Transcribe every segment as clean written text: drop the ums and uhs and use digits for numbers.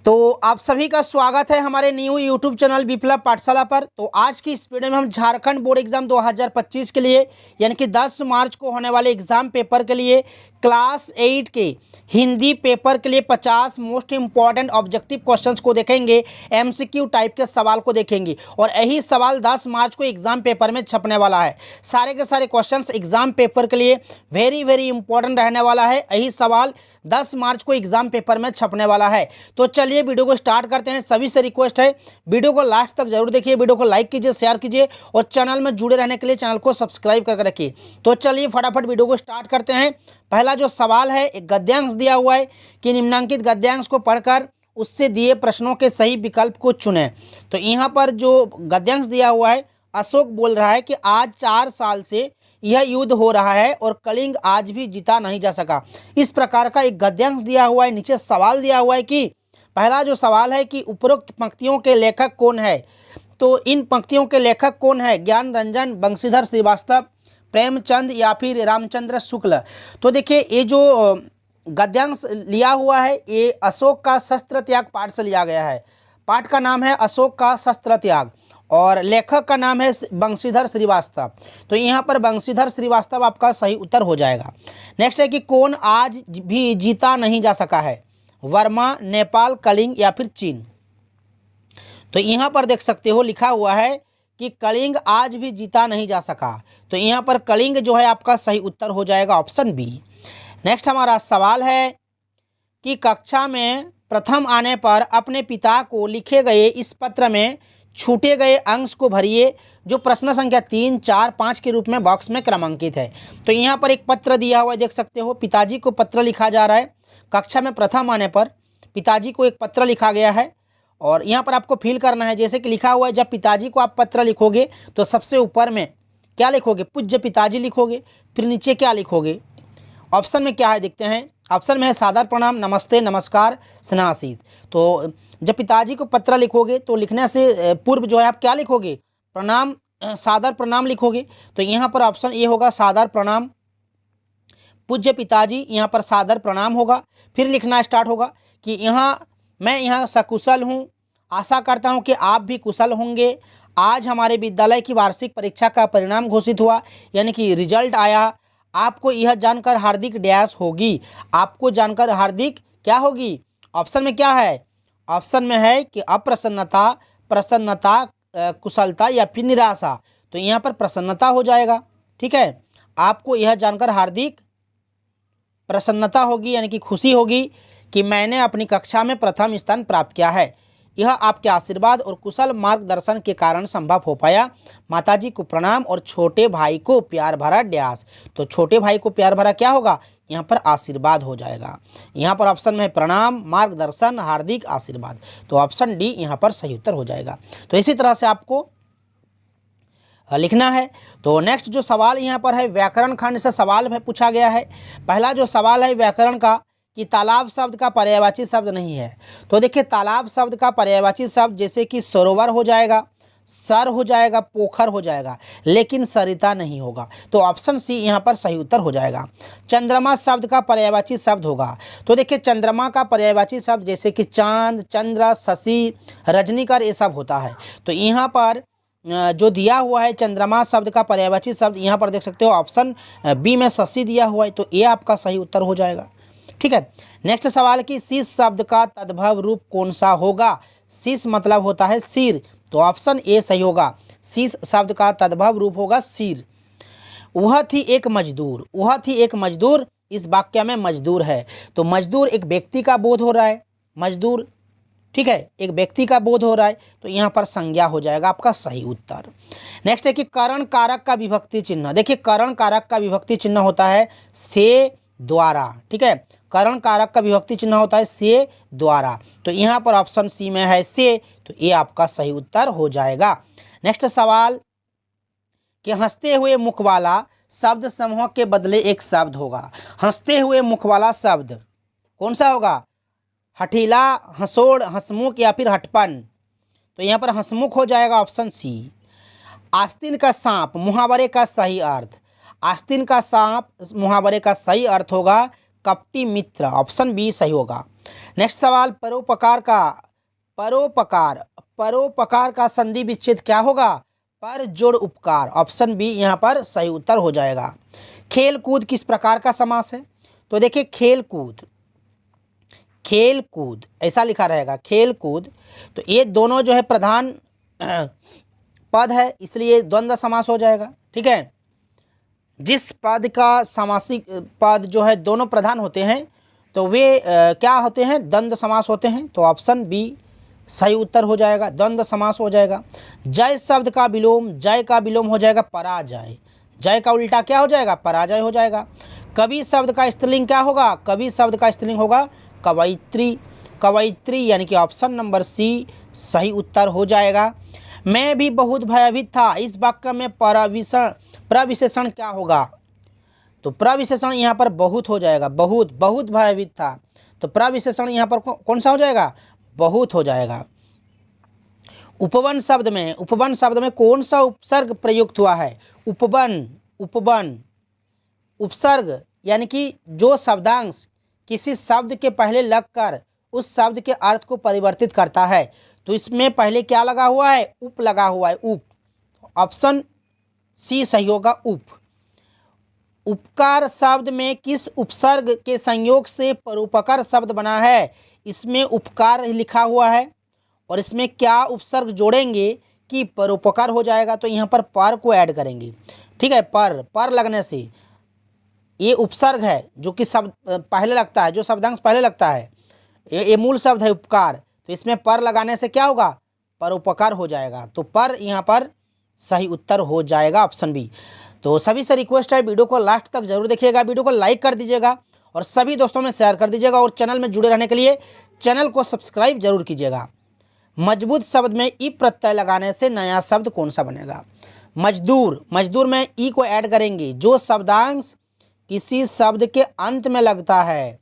तो आप सभी का स्वागत है हमारे न्यू यूट्यूब चैनल विप्लव पाठशाला पर। तो आज की इस वीडियो में हम झारखंड बोर्ड एग्जाम 2025 के लिए यानी कि 10 मार्च को होने वाले एग्जाम पेपर के लिए क्लास 8 के हिंदी पेपर के लिए 50 मोस्ट इंपॉर्टेंट ऑब्जेक्टिव क्वेश्चंस को देखेंगे, एमसीक्यू टाइप के सवाल को देखेंगे और यही सवाल 10 मार्च को एग्जाम पेपर में छपने वाला है। सारे के सारे क्वेश्चंस एग्जाम पेपर के लिए वेरी इंपॉर्टेंट रहने वाला है। यही सवाल 10 मार्च को एग्जाम पेपर में छपने वाला है। तो चलिए वीडियो को स्टार्ट करते हैं। सभी से रिक्वेस्ट है वीडियो को लास्ट तक जरूर देखिए, वीडियो को लाइक कीजिए, शेयर कीजिए और चैनल में जुड़े रहने के लिए चैनल को सब्सक्राइब करके रखिए। तो चलिए फटाफट वीडियो को स्टार्ट करते हैं। पहला जो सवाल है, एक गद्यांश दिया हुआ है कि निम्नांकित गद्यांश को पढ़कर उससे दिए प्रश्नों के सही विकल्प को चुनें। तो यहाँ पर जो गद्यांश दिया हुआ है, अशोक बोल रहा है कि आज 4 साल से यह युद्ध हो रहा है और कलिंग आज भी जीता नहीं जा सका। इस प्रकार का एक गद्यांश दिया हुआ है। नीचे सवाल दिया हुआ है कि पहला जो सवाल है कि उपरोक्त पंक्तियों के लेखक कौन है। तो इन पंक्तियों के लेखक कौन है? ज्ञान रंजन, बंशीधर श्रीवास्तव, प्रेमचंद या फिर रामचंद्र शुक्ल। तो देखिए ये जो गद्यांश लिया हुआ है ये अशोक का शस्त्र त्याग पाठ से लिया गया है। पाठ का नाम है अशोक का शस्त्र त्याग और लेखक का नाम है बंशीधर श्रीवास्तव। तो यहाँ पर बंशीधर श्रीवास्तव आपका सही उत्तर हो जाएगा। नेक्स्ट है कि कौन आज भी जीता नहीं जा सका है? वर्मा, नेपाल, कलिंग या फिर चीन। तो यहाँ पर देख सकते हो लिखा हुआ है कि कलिंग आज भी जीता नहीं जा सका। तो यहाँ पर कलिंग जो है आपका सही उत्तर हो जाएगा, ऑप्शन बी। नेक्स्ट हमारा सवाल है कि कक्षा में प्रथम आने पर अपने पिता को लिखे गए इस पत्र में छूटे गए अंश को भरिए जो प्रश्न संख्या 3, 4, 5 के रूप में बॉक्स में क्रमांकित है। तो यहाँ पर एक पत्र दिया हुआ है, देख सकते हो पिताजी को पत्र लिखा जा रहा है। कक्षा में प्रथम आने पर पिताजी को एक पत्र लिखा गया है और यहाँ पर आपको फील करना है जैसे कि लिखा हुआ है जब पिताजी को आप पत्र लिखोगे तो सबसे ऊपर में क्या लिखोगे? पूज्य पिताजी लिखोगे। फिर नीचे क्या लिखोगे? ऑप्शन में क्या है देखते हैं। ऑप्शन में है सादर प्रणाम, नमस्ते, नमस्कार, स्नेहाशीष। तो जब पिताजी को पत्र लिखोगे तो लिखने से पूर्व जो है आप क्या लिखोगे? प्रणाम, सादर प्रणाम लिखोगे। तो यहाँ पर ऑप्शन ए होगा सादर प्रणाम, पूज्य पिताजी, यहाँ पर सादर प्रणाम होगा। फिर लिखना स्टार्ट होगा कि मैं यहाँ सकुशल हूँ, आशा करता हूँ कि आप भी कुशल होंगे। आज हमारे विद्यालय की वार्षिक परीक्षा का परिणाम घोषित हुआ यानी कि रिजल्ट आया। आपको यह जानकर हार्दिक डैश होगी। आपको जानकर हार्दिक क्या होगी? ऑप्शन में क्या है? ऑप्शन में है कि अप्रसन्नता, प्रसन्नता, कुशलता या फिर निराशा। तो यहाँ पर प्रसन्नता हो जाएगा। ठीक है, आपको यह जानकर हार्दिक प्रसन्नता होगी यानी कि खुशी होगी कि मैंने अपनी कक्षा में प्रथम स्थान प्राप्त किया है। यह आपके आशीर्वाद और कुशल मार्गदर्शन के कारण संभव हो पाया। माताजी को प्रणाम और छोटे भाई को प्यार भरा डैश। तो छोटे भाई को प्यार भरा क्या होगा? यहाँ पर आशीर्वाद हो जाएगा। यहाँ पर ऑप्शन में प्रणाम, मार्गदर्शन, हार्दिक, आशीर्वाद। तो ऑप्शन डी यहाँ पर सही उत्तर हो जाएगा। तो इसी तरह से आपको लिखना है। तो नेक्स्ट जो सवाल यहाँ पर है व्याकरण खंड से सवाल है पूछा गया है। पहला जो सवाल है व्याकरण का कि तालाब शब्द का पर्यायवाची शब्द नहीं है। तो देखिए तालाब शब्द का पर्यायवाची शब्द जैसे कि सरोवर हो जाएगा, सर हो जाएगा, पोखर हो जाएगा, लेकिन सरिता नहीं होगा। तो ऑप्शन सी यहाँ पर सही उत्तर हो जाएगा। चंद्रमा शब्द का पर्यायवाची शब्द होगा। तो देखिए चंद्रमा का पर्यायवाची शब्द जैसे कि चांद, चंद्र, शशि, रजनीकर ये सब होता है। तो यहाँ पर जो दिया हुआ है चंद्रमा शब्द का पर्यायवाची शब्द यहाँ पर देख सकते हो ऑप्शन बी में शशि दिया हुआ है। तो ये आपका सही उत्तर हो जाएगा। ठीक है, नेक्स्ट सवाल कि शीश शब्द का तद्भव रूप कौन सा होगा? शीश मतलब होता है सिर। तो ऑप्शन ए सही होगा। शीश शब्द का तद्भव रूप होगा सिर। वह थी एक मजदूर, वह थी एक मजदूर, इस वाक्य में मजदूर है। तो मजदूर एक व्यक्ति का बोध हो रहा है, मजदूर। ठीक है, एक व्यक्ति का बोध हो रहा है। तो यहाँ पर संज्ञा हो जाएगा आपका सही उत्तर। नेक्स्ट है कि करण कारक का विभक्ति चिन्ह। देखिए करण कारक का विभक्ति चिन्ह होता है से, द्वारा। ठीक है, करण कारक का विभक्ति चिन्ह होता है से, द्वारा। तो यहाँ पर ऑप्शन सी में है से। तो ये आपका सही उत्तर हो जाएगा। नेक्स्ट सवाल कि हंसते हुए मुख वाला शब्द समूह के बदले एक शब्द होगा। हंसते हुए मुख वाला शब्द कौन सा होगा? हठीला, हंसोड़, हंसमुख या फिर हटपन। तो यहाँ पर हंसमुख हो जाएगा, ऑप्शन सी। आस्तीन का सांप मुहावरे का सही अर्थ। आस्तीन का सांप मुहावरे का सही अर्थ होगा कपटी मित्र, ऑप्शन बी सही होगा। नेक्स्ट सवाल, परोपकार का संधि विच्छेद क्या होगा? पर जोड़ उपकार, ऑप्शन बी यहाँ पर सही उत्तर हो जाएगा। खेल कूद किस प्रकार का समास है? तो देखिए खेल कूद ऐसा लिखा रहेगा, खेल कूद। तो ये दोनों जो है प्रधान पद है, इसलिए द्वंद्व समास हो जाएगा। ठीक है, जिस पद का समासिक पद जो है दोनों प्रधान होते हैं तो वे क्या होते हैं? द्वंद्व समास होते हैं। तो ऑप्शन बी सही उत्तर हो जाएगा, द्वंद्व समास हो जाएगा। जय शब्द का विलोम, जय का विलोम हो जाएगा पराजय, जय का उल्टा क्या हो जाएगा? पराजय हो जाएगा। कवि शब्द का स्त्रीलिंग क्या होगा? कवि शब्द का स्त्रीलिंग होगा कवयित्री, कवयित्री यानी कि ऑप्शन नंबर सी सही उत्तर हो जाएगा। मैं भी बहुत भयभीत था, इस वाक्य में प्रविशेषण क्या होगा? तो प्रविशेषण यहाँ पर बहुत हो जाएगा, बहुत भयभीत था। तो प्रविशेषण यहाँ पर कौन सा हो जाएगा? बहुत हो जाएगा। उपवन शब्द में कौन सा उपसर्ग प्रयुक्त हुआ है? उपवन उपसर्ग यानी कि जो शब्दांश किसी शब्द के पहले लगकर उस शब्द के अर्थ को परिवर्तित करता है। तो इसमें पहले क्या लगा हुआ है? उप लगा हुआ है, उप। ऑप्शन सी सही होगा, उप। उपकार शब्द में किस उपसर्ग के संयोग से परोपकार शब्द बना है? इसमें उपकार लिखा हुआ है और इसमें क्या उपसर्ग जोड़ेंगे कि परोपकार हो जाएगा? तो यहाँ पर को ऐड करेंगे। ठीक है, पर लगने से ये उपसर्ग है जो कि शब्द पहले लगता है, जो शब्दांश पहले लगता है, ये मूल शब्द है उपकार। तो इसमें पर लगाने से क्या होगा? परोपकार हो जाएगा। तो पर यहाँ पर सही उत्तर हो जाएगा, ऑप्शन बी। तो सभी से रिक्वेस्ट है वीडियो को लास्ट तक जरूर देखिएगा, वीडियो को लाइक कर दीजिएगा और सभी दोस्तों में शेयर कर दीजिएगा और चैनल में जुड़े रहने के लिए चैनल को सब्सक्राइब जरूर कीजिएगा। मजबूत शब्द में ई प्रत्यय लगाने से नया शब्द कौन सा बनेगा? मजदूर में ई को ऐड करेंगे। जो शब्दांश किसी शब्द के अंत में लगता है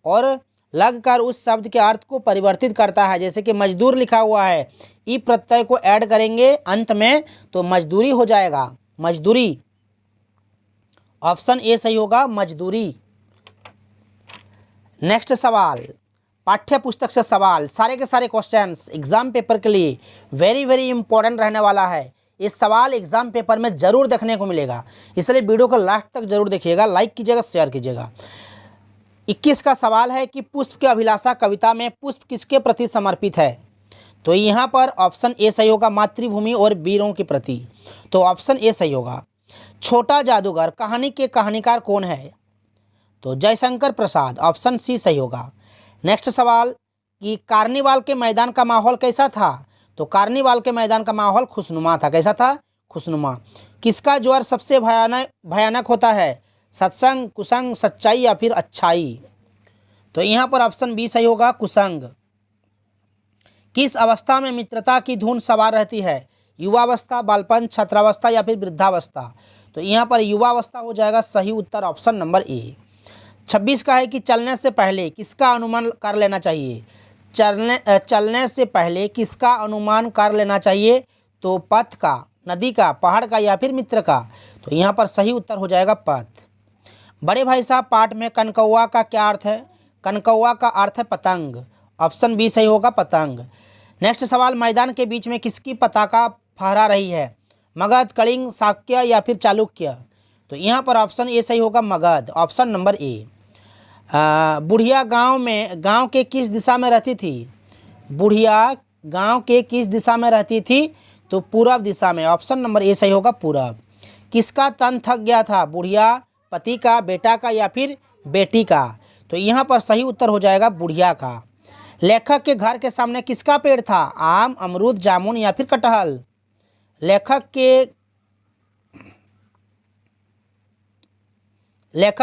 और लगकर उस शब्द के अर्थ को परिवर्तित करता है, जैसे कि मजदूर लिखा हुआ है, ई प्रत्यय को ऐड करेंगे अंत में तो मजदूरी हो जाएगा, मजदूरी। ऑप्शन ए सही होगा, मजदूरी। नेक्स्ट सवाल, पाठ्य पुस्तक से सवाल, सारे के सारे क्वेश्चंस एग्जाम पेपर के लिए वेरी इंपॉर्टेंट रहने वाला है। ये सवाल एग्जाम पेपर में जरूर देखने को मिलेगा, इसलिए वीडियो को लास्ट तक जरूर देखिएगा, लाइक कीजिएगा, शेयर कीजिएगा। 21 का सवाल है कि पुष्प की अभिलाषा कविता में पुष्प किसके प्रति समर्पित है? तो यहाँ पर ऑप्शन ए सही होगा, मातृभूमि और वीरों के प्रति। तो ऑप्शन ए सही होगा। छोटा जादूगर कहानी के कहानीकार कौन है? तो जयशंकर प्रसाद, ऑप्शन सी सही होगा। नेक्स्ट सवाल कि कार्निवाल के मैदान का माहौल कैसा था? तो कार्निवाल के मैदान का माहौल खुशनुमा था। कैसा था? खुशनुमा। किसका ज्वर सबसे भयानक होता है? सत्संग, कुसंग, सच्चाई या फिर अच्छाई? तो यहाँ पर ऑप्शन बी सही होगा, कुसंग। किस अवस्था में मित्रता की धुन सवार रहती है? युवावस्था, बालपन, छात्रावस्था या फिर वृद्धावस्था? तो यहाँ पर युवावस्था हो जाएगा, सही उत्तर ऑप्शन नंबर ए। 26 का है कि चलने से पहले किसका अनुमान कर लेना चाहिए? चलने से पहले किसका अनुमान कर लेना चाहिए? तो पथ का, नदी का, पहाड़ का या फिर मित्र का? तो यहाँ पर सही उत्तर हो जाएगा पथ। बड़े भाई साहब पाठ में कनकौआ का क्या अर्थ है? कनकौआ का अर्थ है पतंग, ऑप्शन बी सही होगा, पतंग। नेक्स्ट सवाल, मैदान के बीच में किसकी पताका फहरा रही है? मगध, कलिंग, शाक्य या फिर चालुक्य? तो यहाँ पर ऑप्शन ए सही होगा, मगध, ऑप्शन नंबर ए। बुढ़िया गांव के किस दिशा में रहती थी? बुढ़िया गांव के किस दिशा में रहती थी? तो पूरब दिशा में, ऑप्शन नंबर ए सही होगा, पूरब। किसका तन थक गया था? बुढ़िया, पति का, बेटा का या फिर बेटी का? तो यहाँ पर सही उत्तर हो जाएगा बुढ़िया का। लेखक के घर के सामने किसका पेड़ था? आम, अमरूद, जामुन या फिर कटहल? लेखक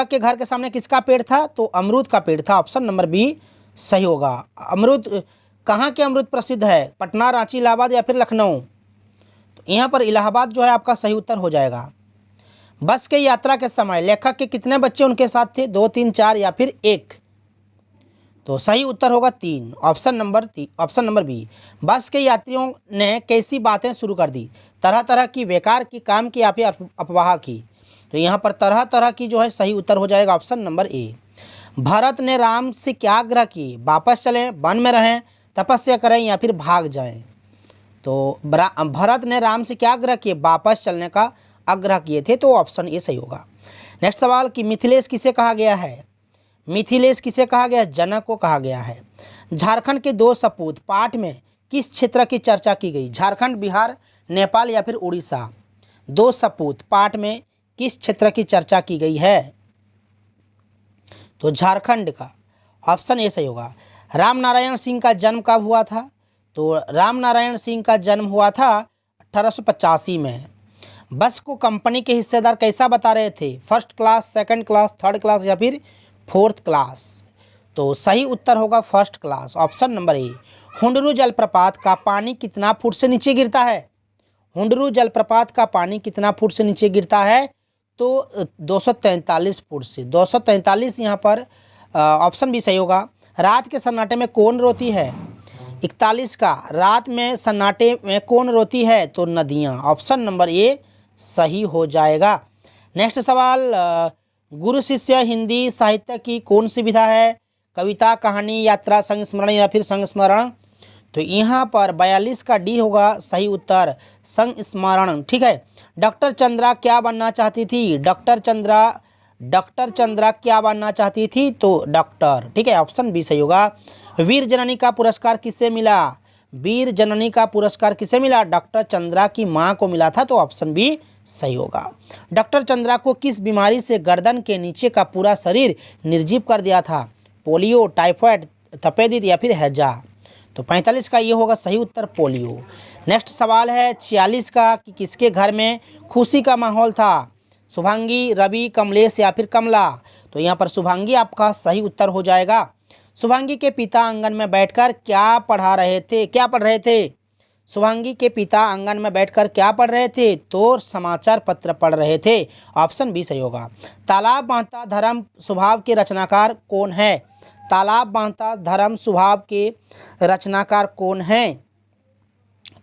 के घर के सामने किसका पेड़ था? तो अमरूद का पेड़ था, ऑप्शन नंबर बी सही होगा। अमरूद, कहाँ के अमरूद प्रसिद्ध है? पटना, रांची, इलाहाबाद या फिर लखनऊ? तो यहाँ पर इलाहाबाद जो है आपका सही उत्तर हो जाएगा। बस के यात्रा के समय लेखक के कितने बच्चे उनके साथ थे? 2, 3, 4 या फिर 1? तो सही उत्तर होगा 3, ऑप्शन नंबर बी। बस के यात्रियों ने कैसी बातें शुरू कर दी? तरह तरह की, बेकार की, काम की या फिर अफवाह की? तो यहाँ पर तरह तरह की जो है सही उत्तर हो जाएगा, ऑप्शन नंबर ए। भरत ने राम से क्या आग्रह किए? वापस चलें, वन में रहें, तपस्या करें या फिर भाग जाएं। तो भरत ने राम से क्या आग्रह किए? वापस चलने का आग्रह किए थे, तो ऑप्शन ए सही होगा। नेक्स्ट सवाल कि मिथिलेश किसे कहा गया है? मिथिलेश किसे कहा गया? जनक को कहा गया है। झारखंड के दो सपूत पाठ में किस क्षेत्र की चर्चा की गई? झारखंड, बिहार, नेपाल या फिर उड़ीसा। दो सपूत पाठ में किस क्षेत्र की चर्चा की गई है? तो झारखंड का, ऑप्शन ए सही होगा। राम नारायण सिंह का जन्म कब हुआ था? तो राम नारायण सिंह का जन्म हुआ था 1885 में। बस को कंपनी के हिस्सेदार कैसा बता रहे थे? First class, second class, third class या फिर फोर्थ क्लास। तो सही उत्तर होगा first class, option number A. Hundru जलप्रपात का पानी कितना फुट से नीचे गिरता है? हुंडरू जलप्रपात का पानी कितना फुट से नीचे गिरता है? तो 243 फुट से। 243 यहाँ पर ऑप्शन भी सही होगा। रात के सन्नाटे में कौन रोती है? 41 का, रात में सन्नाटे में कौन रोती है? तो नदियाँ। ऑप्शन नंबर ए सही हो जाएगा। नेक्स्ट सवाल, गुरु शिष्य हिंदी साहित्य की कौन सी विधा है? कविता, कहानी, यात्रा, संस्मरण या फिर संस्मरण। तो यहाँ पर 42 का डी होगा सही उत्तर, संस्मरण। ठीक है। डॉक्टर चंद्रा क्या बनना चाहती थी? डॉक्टर चंद्रा क्या बनना चाहती थी? तो डॉक्टर। ठीक है, ऑप्शन बी सही होगा। वीर जननी का पुरस्कार किससे मिला? वीर जननी का पुरस्कार किसे मिला? डॉक्टर चंद्रा की मां को मिला था, तो ऑप्शन बी सही होगा। डॉक्टर चंद्रा को किस बीमारी से गर्दन के नीचे का पूरा शरीर निर्जीव कर दिया था? पोलियो, टाइफाइड, तपेदिक या फिर हैजा। तो 45 का ये होगा सही उत्तर, पोलियो। नेक्स्ट सवाल है 46 का कि किसके घर में खुशी का माहौल था? शुभांगी, रवि, कमलेश या फिर कमला। तो यहाँ पर शुभांगी आपका सही उत्तर हो जाएगा। शुभांगी के पिता आंगन में बैठकर क्या पढ़ रहे थे? शुभांगी के पिता आंगन में बैठकर क्या पढ़ रहे थे? तो समाचार पत्र पढ़ रहे थे। ऑप्शन बी सही होगा। तालाब बांधता धर्म स्वभाव के रचनाकार कौन है? तालाब बांधता धर्म स्वभाव के रचनाकार कौन हैं?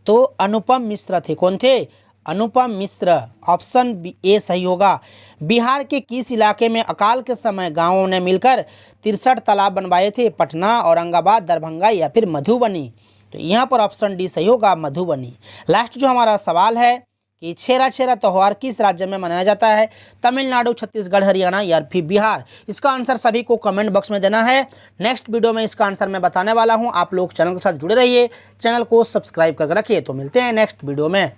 तो अनुपम मिश्र थे। कौन थे? अनुपम मिश्र। ऑप्शन ए सही होगा। बिहार के किस इलाके में अकाल के समय गांवों ने मिलकर 63 तालाब बनवाए थे? पटना, औरंगाबाद, दरभंगा या फिर मधुबनी। तो यहाँ पर ऑप्शन डी सही होगा, मधुबनी। लास्ट जो हमारा सवाल है कि छेरा त्यौहार किस राज्य में मनाया जाता है? तमिलनाडु, छत्तीसगढ़, हरियाणा या फिर बिहार। इसका आंसर सभी को कमेंट बॉक्स में देना है। नेक्स्ट वीडियो में इसका आंसर मैं बताने वाला हूँ। आप लोग चैनल के साथ जुड़े रहिए, चैनल को सब्सक्राइब करके रखिए। तो मिलते हैं नेक्स्ट वीडियो में।